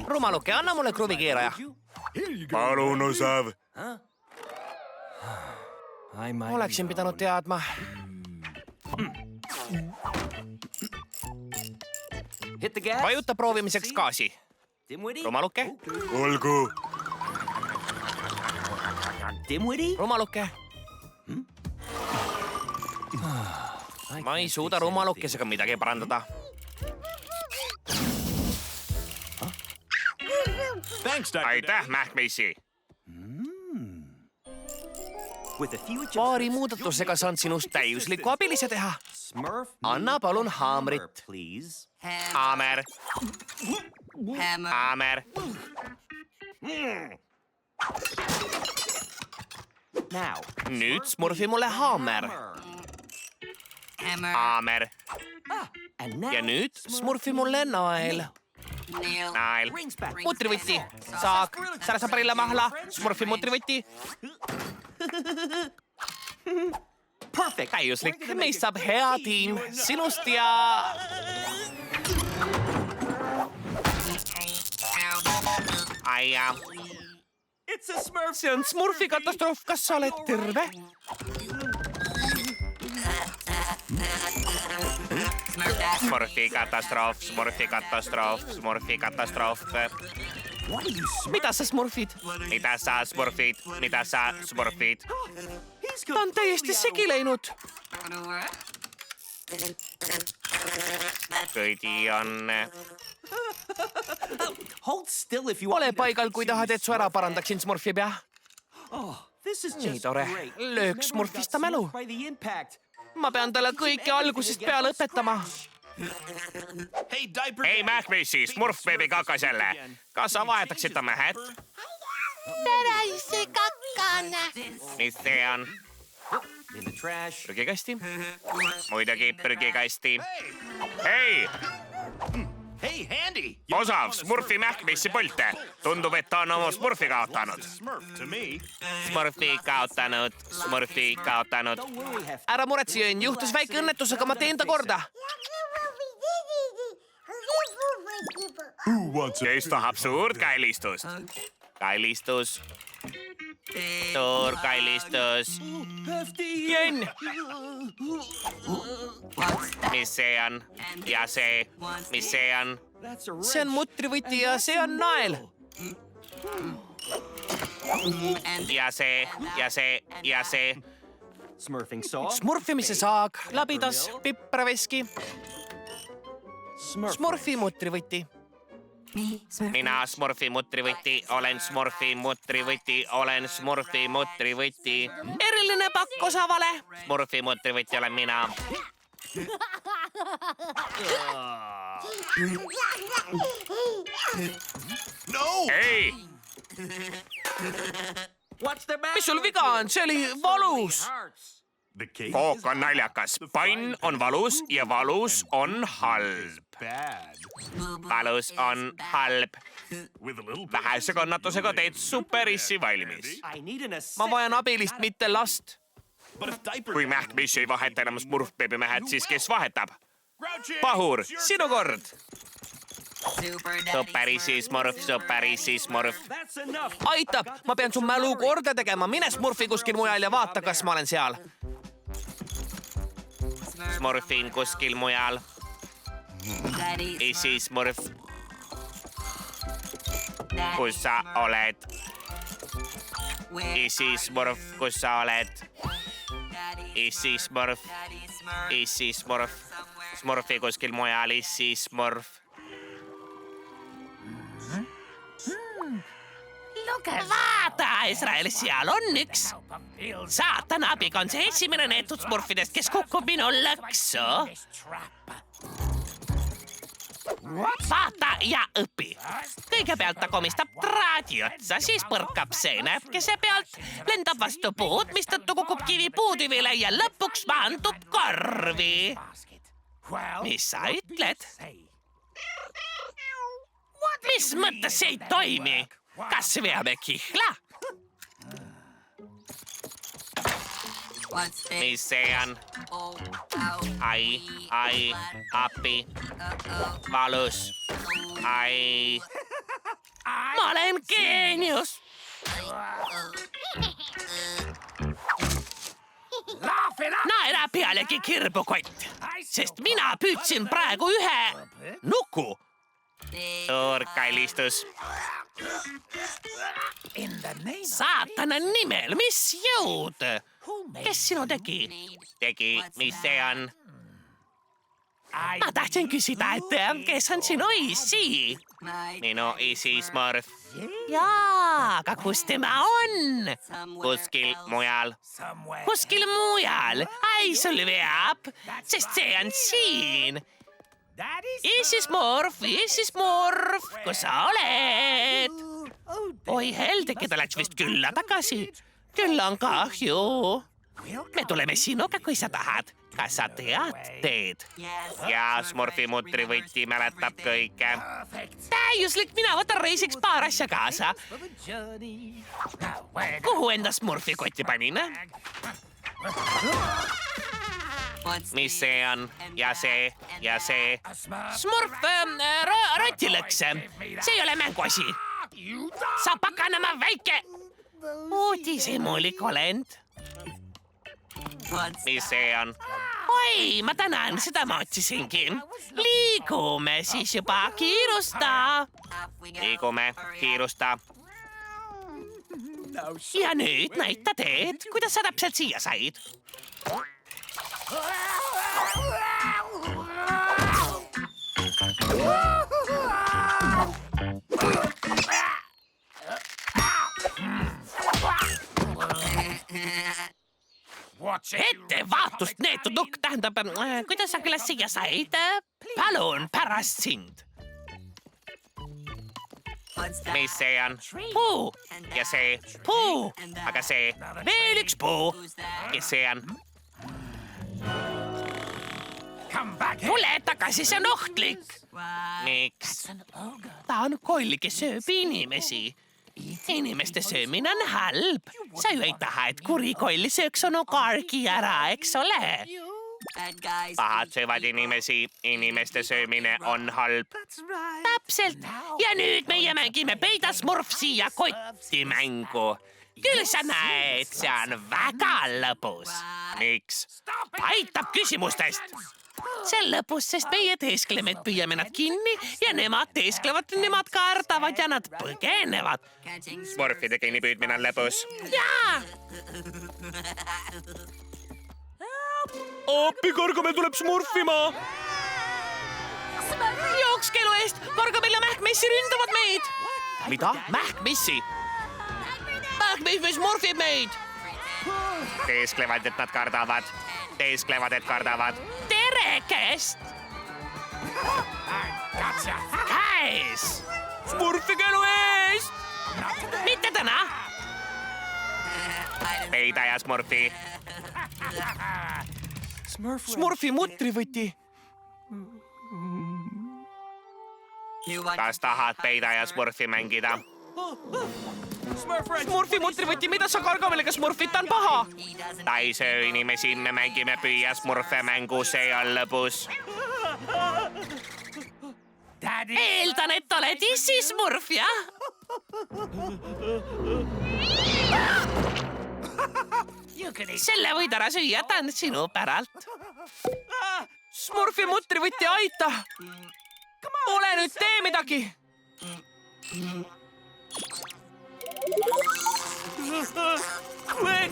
Rumaluke, anna mulle kruvikeeraja. Palun, osav. Oleksin pidanud teadma. Vajuta proovimiseks gaasi. Rumaluke. Olgu. Rumaluke. Ma ei suuda rumalukesega midagi parandada. Aitäh, Mähkmeisi. Paari muudatusega saan sinust täiusliku abilise teha. Anna palun haamrit. Haamer. Haamer. Nüüd smurfi mulle haamer. Haamer. Ja nüüd smurfi mulle nael. Nael. Mutrivõti. Saak. Sarasa parilla mahla. Smurfi mutrivõti. Täiuslik. Meist saab hea tiim. Sinust ja... Aia. See on smurfi katastroof. Kas sa oled terve? Smurfi katastroof, smurfi katastroof, smurfi katastroof. Mida sa smurfid? Mida sa smurfid? Mida sa smurfid? Ta on täiesti segi läinud. Kõidi on... Ole paigal, kui tahad, et su ära parandaksin smurfi pea. Nii tore. Löök smurfista mälu. Ma pean talle kõike algusest peale õpetama. Hei, Mähkmeisi, smurf beebi kakas jälle. Kas sa vahetaksid ta mehed? Tere, see kakane. Mis see on? Prügikasti? Muidugi prügikasti. Hei! Osav, smurfi Mähkmeisi põlte. Tundub, et ta on oma smurfi kaotanud. Smurfi kaotanud, smurfi kaotanud. Ära muretse, Jõnn, juhtus väike õnnetus, aga ma teen ta korda. Kes tahab suurt kailistust? Kailistus. Suur kailistus. Jõnn! Mis see on? Ja see? Mis see on? See on mutrivõti ja see on nael. Ja see, ja see, ja see. Smurfimise saag, labidas, pipraveski. Smurfi mutrivõti. Mina smurfi mutrivõti, olen smurfi mutrivõti, olen smurfi mutrivõti. Eriline pakk osavale. Smurfi mutrivõti olen mina. Ei! Mis sul viga on? See oli valus. Kook on naljakas. Pann on valus ja valus on halb. Valus on halb. Vähese kannatusega teed superissi valmis. Ma vajan abilist, mitte last. Kui Mähkmeisi ei vaheta enam smurfbeebi mehed, siis kes vahetab? Pahur, sinu kord. Superissi smurf, superissi smurf. Aitab, ma pean su mälu korda tegema. Mine smurfi kuskil mujal ja vaata, kas ma olen seal. Smurfin kuskil mujal. Issi smurf. Kus sa oled? Issi smurf, kus sa oled? Issi smurf. Issi smurf. Smurfi kuskil mujal, issi smurf. Vaata, Israel, seal on üks. Saatana abiga on see esimene neetud smurfidest, kes kukub minu lõksu. Vaata ja õpi. Kõigepealt ta komistab traadi otsa, siis põrkab seenepkese pealt, lendab vastu puud, mistõttu kukub kivi puutüvile ja lõpuks maandub korvi. Mis sa ütled? Mis mõttes see ei toimi? Kas veame kihla? Mis see on? Ai, appi. Valus. Ai. Ma olen geenius. Naera pealegi kirbukott, sest mina püüdsin praegu ühe nuku. Suur kallistus. Saatana nimel, mis jõud? Kes sinu tegi? Tegi, mis see on? Ma tahtsin küsida, et kes on sinu isi? Minu isi Smurf. Jaa, aga kus tema on? Kuskil mujal. Kuskil mujal? Ai, sul veab, sest see on siin. Isi Smurf, kus sa oled? Oi heldeke, ta läks vist külla tagasi. Küll on kahju. Me tuleme sinuga, kui sa tahad. Kas sa teed? Jaa, Smurfi mutrivõti mäletab kõike. Täiuslik, mina võtan reisiks paar asja kaasa. Kuhu enda Smurfi kotti panin? Mis see on? Ja see, ja see. Smurf rotilõks. See ei ole mänguasi. Sa pakanema väike uudishimulik olend. Mis see on? Oi, ma tänan, seda ma otsisingi. Liigume siis juba, kiirusta. Liigume, kiirusta. Ja nüüd näita teed, kuidas sa täpselt siia said. Ettevaatust, neetud nukk, tähendab, kuidas sa küll siia said? Palun pärast sind. Mis see on? Puu. Ja see puu. Aga see veel üks puu. Kes see on? Tule tagasi, see on ohtlik. Miks? Ta on koll, kes sööb inimesi. Inimeste söömine on halb. Sa ju ei taha, et kuri koll sööks onu kargi ära, eks ole? Pahad söövad inimesi, inimeste söömine on halb. Täpselt. Ja nüüd meie mängime Peida Smurf siia kotti mängu. Küll sa näed, see on väga lõbus. Miks? Aitab küsimustest. See on lõbus, sest meie teeskleme, et püüame nad kinni ja nemad teesklevad, nemad kardavad ja nad põgenevad. Smurfide kinnipüüdmine on lõbus. Jaa! Appi, Gargamel tuleb Smurfima! Jookske elu eest! Gargamel ja Mähkmessi ründavad meid! Mida? Mähkmessi? Mähkmessi Smurfib meid! Teesklevad, et nad kardavad. Teesklevad, et kardavad. Tere, Kest! Käes! Smurfige elu eest! Mitte täna! Peida ja Smurfi. Smurfi mutrivõti. Kas tahad Peida ja Smurfi mängida? Smurfi mutrivõti, mida sa Gargamelega Smurfid, ta on paha. Ta ei söö inimesi, me mängime püüa Smurfe mängu, see on lõbus. Eeldan, et oled issi Smurf, jah? Selle võid ära süüa, ta on sinu päralt. Smurfi mutrivõti, aita! Ole nüüd, tee midagi!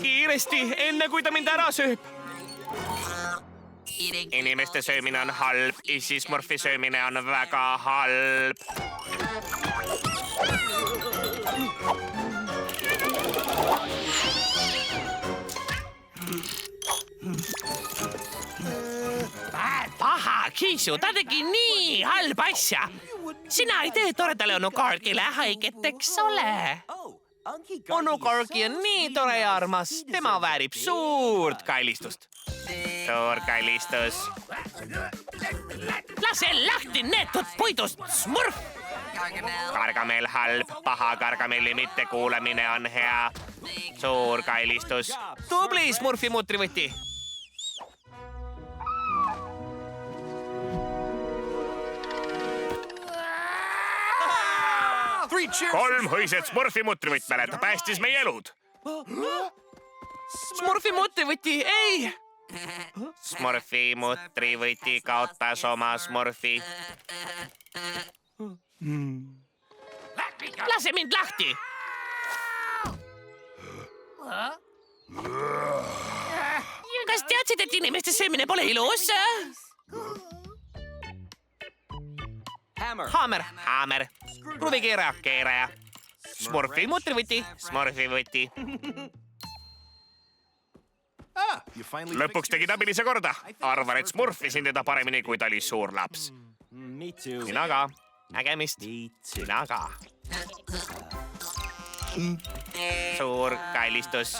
Kiiresti, enne kui ta mind ära sööb. Inimeste söömine on halb, issi Smurfi söömine on väga halb. Paha Kiisu, ta tegi nii halba asja. Sina ei tee toredale onu Kargile haiget, eks ole? Onu Kargi on nii tore ja armas. Tema väärib suurt kallistust. Suur kallistus. Lase lahti neetud puidust, Smurf! Gargamel halb, paha Gargameli mittekuulamine on hea. Suur kallistus. Tubli, Smurfi mutrivõti! 3 hõiset Smurfi mutrivõtmele, ta päästis meie elud. Smurfi mutrivõti, ei! Smurfi mutrivõti kaotas oma Smurfi. Lase mind lahti! Kas teadsid, et inimeste söömine pole ilus? Haamer. Kruvikeeraja. Smurfi mutrivõti. Lõpuks tegid abilise korda. Arvan, et smurfisin teda paremini, kui ta oli suur laps. Mina ka. Nägemist. Mina ka. Suur kallistus.